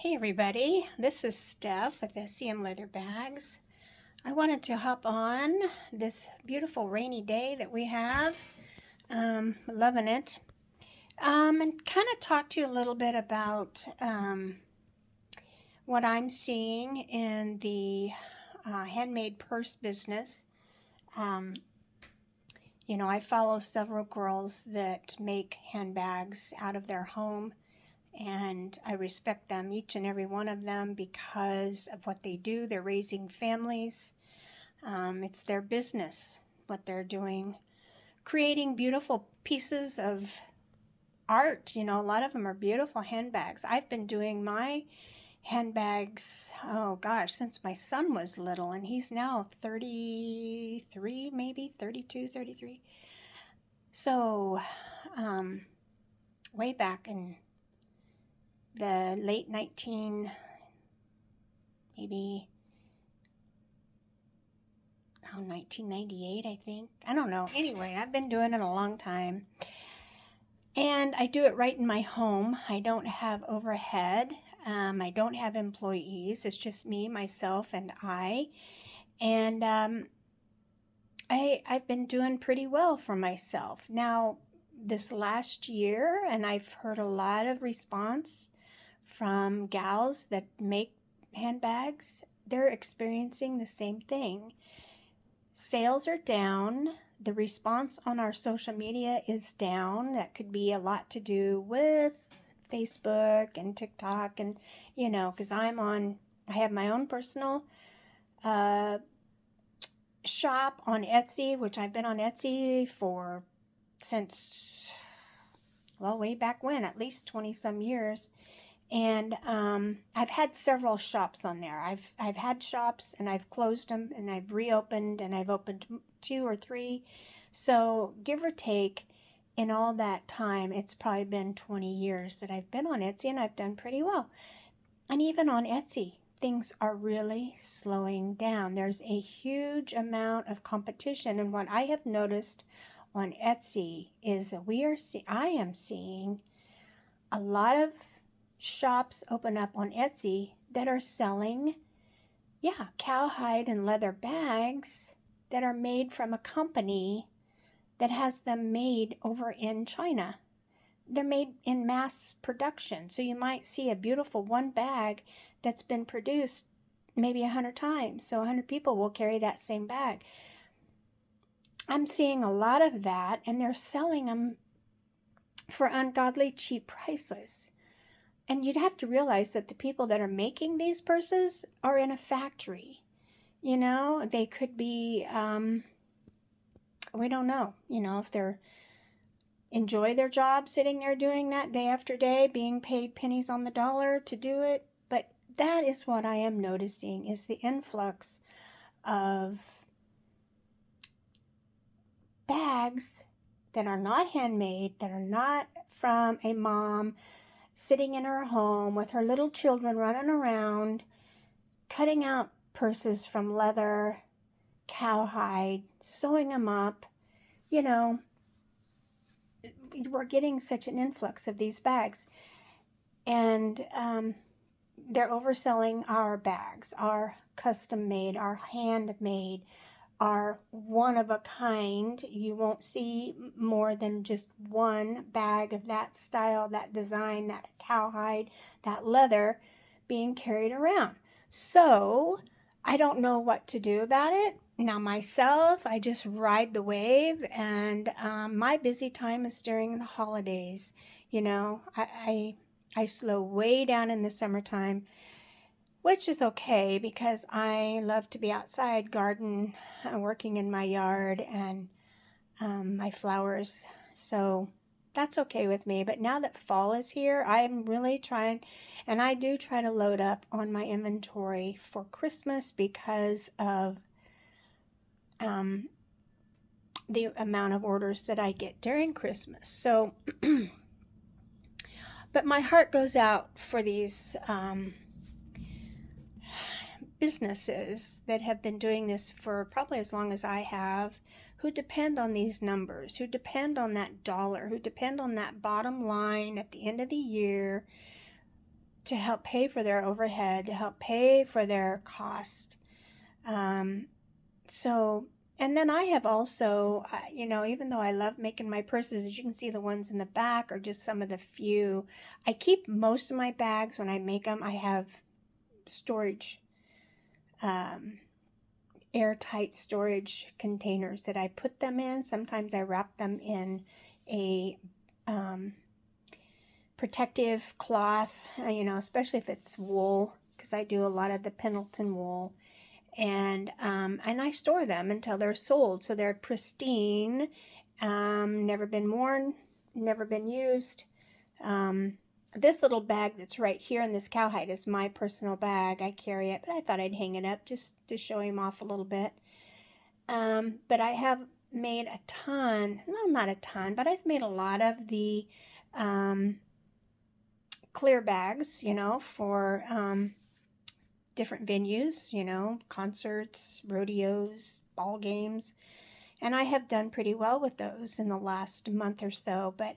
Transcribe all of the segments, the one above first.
Hey everybody, this is Steph with S.E.M Leather Bags. I wanted to hop on this beautiful rainy day that we have. Loving it. And kind of talk to you a little bit about what I'm seeing in the handmade purse business. Um, I follow several girls that make handbags out of their home. And I respect them, each and every one of them, because of what they do. They're raising families. It's their business, what they're doing. Creating beautiful pieces of art. A lot of them are beautiful handbags. I've been doing my handbags, oh gosh, since my son was little, and he's now 33, maybe 32, 33. So, way back in the late 1998, I think. I don't know. Anyway, I've been doing it a long time. And I do it right in my home. I don't have overhead. I don't have employees. It's just me, myself, and I. And I've been doing pretty well for myself. Now, this last year, and I've heard a lot of response from gals that make handbags, they're experiencing the same thing. Sales are down. The response on our social media is down. That could be a lot to do with Facebook and TikTok, and because I have my own personal shop on Etsy, which I've been on Etsy since way back when, at least 20 some years. And I've had several shops on there. I've had shops and I've closed them and I've reopened and I've opened 2 or 3. So give or take, in all that time, it's probably been 20 years that I've been on Etsy, and I've done pretty well. And even on Etsy, things are really slowing down. There's a huge amount of competition, and what I have noticed on Etsy is that I am seeing a lot of shops open up on Etsy that are selling, cowhide and leather bags that are made from a company that has them made over in China. They're made in mass production. So you might see a beautiful one bag that's been produced maybe 100 times. So 100 people will carry that same bag. I'm seeing a lot of that, and they're selling them for ungodly cheap prices. And you'd have to realize that the people that are making these purses are in a factory. They could be, we don't know, if they're enjoy their job sitting there doing that day after day, being paid pennies on the dollar to do it. But that is what I am noticing, is the influx of bags that are not handmade, that are not from a mom sitting in her home with her little children running around, cutting out purses from leather, cowhide, sewing them up. We're getting such an influx of these bags. And they're overselling our bags, our custom made, our handmade, are one of a kind. You won't see more than just one bag of that style, that design, that cowhide, that leather being carried around. So I don't know what to do about it. Now myself, I just ride the wave, and my busy time is during the holidays. I slow way down in the summertime, which is okay because I love to be outside, garden, working in my yard, and my flowers. So that's okay with me. But now that fall is here, I'm really trying, and I do try to load up on my inventory for Christmas because of the amount of orders that I get during Christmas. So, but my heart goes out for these businesses that have been doing this for probably as long as I have, who depend on these numbers, who depend on that dollar, who depend on that bottom line at the end of the year to help pay for their overhead, to help pay for their cost. So, and then I have also, even though I love making my purses, as you can see, the ones in the back are just some of the few. I keep most of my bags when I make them. I have storage, airtight storage containers that I put them in. Sometimes I wrap them in a protective cloth, especially if it's wool, because I do a lot of the Pendleton wool. And I store them until they're sold, so they're pristine, never been worn, never been used. This little bag that's right here in this cowhide is my personal bag. I carry it, but I thought I'd hang it up just to show him off a little bit. But I have made a ton, well, not a ton, but I've made a lot of the clear bags, for different venues, concerts, rodeos, ball games. And I have done pretty well with those in the last month or so. But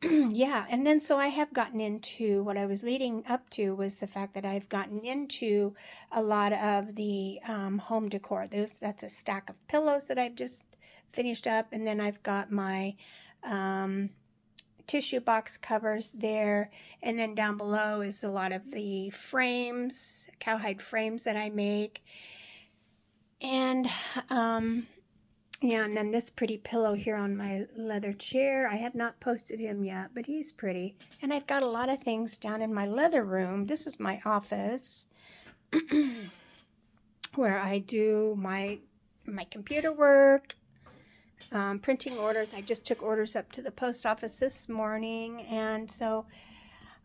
yeah, and then so I have gotten into what I was leading up to was the fact that I've gotten into a lot of the home decor. That's a stack of pillows that I've just finished up. And then I've got my tissue box covers there, and then down below is a lot of the frames, cowhide frames that I make. And and then this pretty pillow here on my leather chair. I have not posted him yet, but he's pretty. And I've got a lot of things down in my leather room. This is my office where I do my computer work, printing orders. I just took orders up to the post office this morning, and so,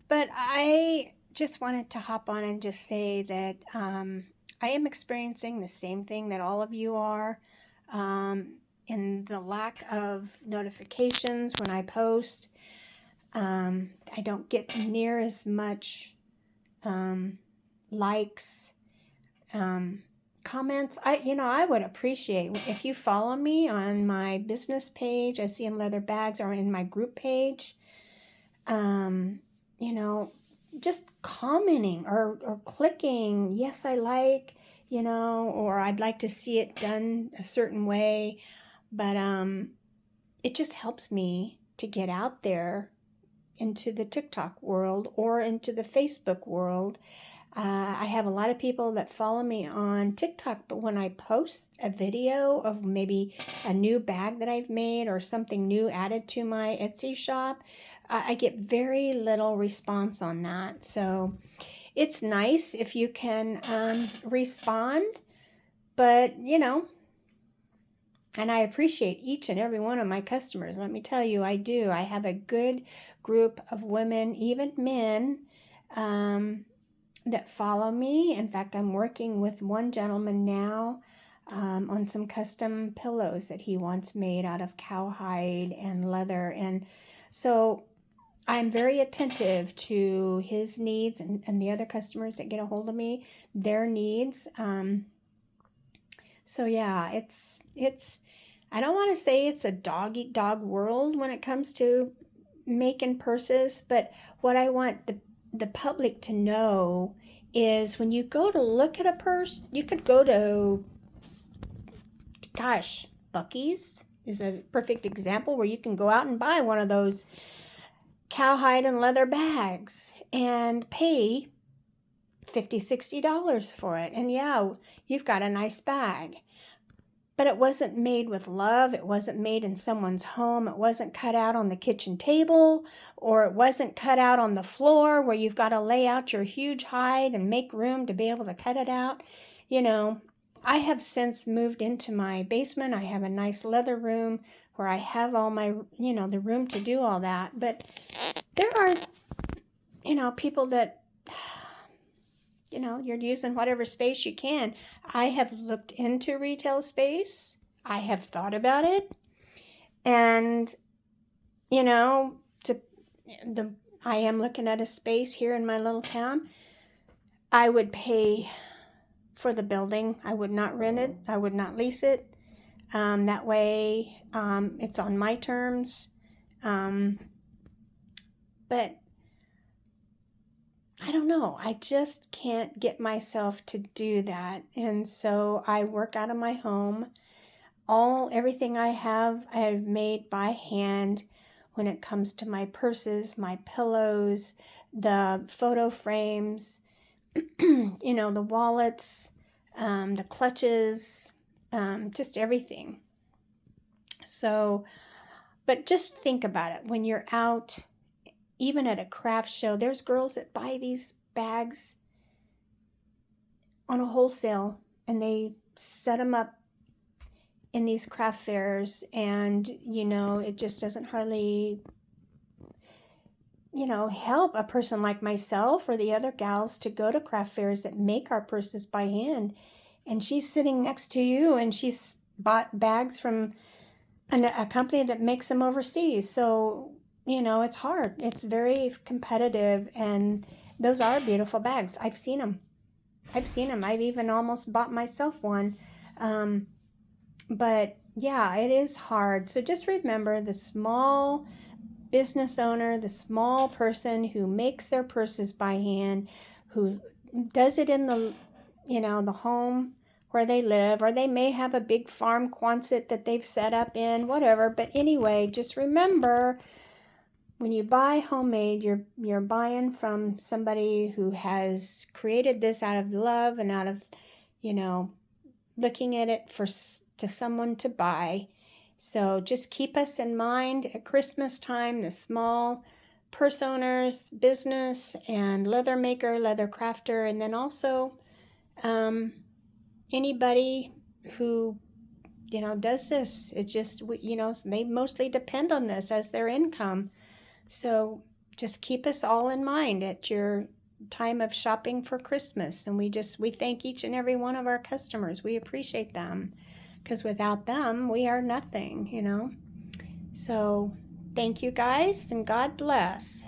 but I just wanted to hop on and just say that I am experiencing the same thing that all of you are, in the lack of notifications when I post. I don't get near as much likes, comments. I would appreciate if you follow me on my business page, S.E.M Leather Bags, or in my group page. Just commenting or clicking, yes, I like, or I'd like to see it done a certain way. But it just helps me to get out there into the TikTok world or into the Facebook world. I have a lot of people that follow me on TikTok, but when I post a video of maybe a new bag that I've made or something new added to my Etsy shop, I get very little response on that. So it's nice if you can respond, but and I appreciate each and every one of my customers. Let me tell you, I do. I have a good group of women, even men, that follow me. In fact, I'm working with one gentleman now on some custom pillows that he wants made out of cowhide and leather. And so I'm very attentive to his needs and the other customers that get a hold of me, their needs. So yeah, it's I don't want to say it's a dog eat dog world when it comes to making purses, but what I want the public to know is when you go to look at a purse, you could go to, Buc-ee's is a perfect example where you can go out and buy one of those cowhide and leather bags and pay $50-$60 for it. And yeah, you've got a nice bag. But it wasn't made with love. It wasn't made in someone's home. It wasn't cut out on the kitchen table, or it wasn't cut out on the floor where you've got to lay out your huge hide and make room to be able to cut it out. I have since moved into my basement. I have a nice leather room where I have all my, the room to do all that. But there are, people that, you're using whatever space you can. I have looked into retail space. I have thought about it. And, I am looking at a space here in my little town. I would pay for the building. I would not rent it. I would not lease it. That way, it's on my terms. But I don't know. I just can't get myself to do that. And so I work out of my home. Everything I have made by hand when it comes to my purses, my pillows, the photo frames, the wallets, the clutches, just everything. So, but just think about it. When you're out, even at a craft show, there's girls that buy these bags on a wholesale and they set them up in these craft fairs, and it just doesn't hardly help a person like myself or the other gals to go to craft fairs that make our purses by hand. And she's sitting next to you and she's bought bags from a company that makes them overseas. So it's hard, it's very competitive, and those are beautiful bags. I've seen them. I've even almost bought myself one. But yeah, it is hard. So just remember the small business owner, the small person who makes their purses by hand, who does it in the home where they live, or they may have a big farm Quonset that they've set up in, whatever. But anyway, just remember, when you buy homemade, you're buying from somebody who has created this out of love and out of, looking at it to someone to buy. So just keep us in mind at Christmas time, the small purse owners, business, and leather maker, leather crafter, and then also anybody who does this. It's just they mostly depend on this as their income. So just keep us all in mind at your time of shopping for Christmas. And we thank each and every one of our customers. We appreciate them, because without them, we are nothing. So thank you guys, and God bless.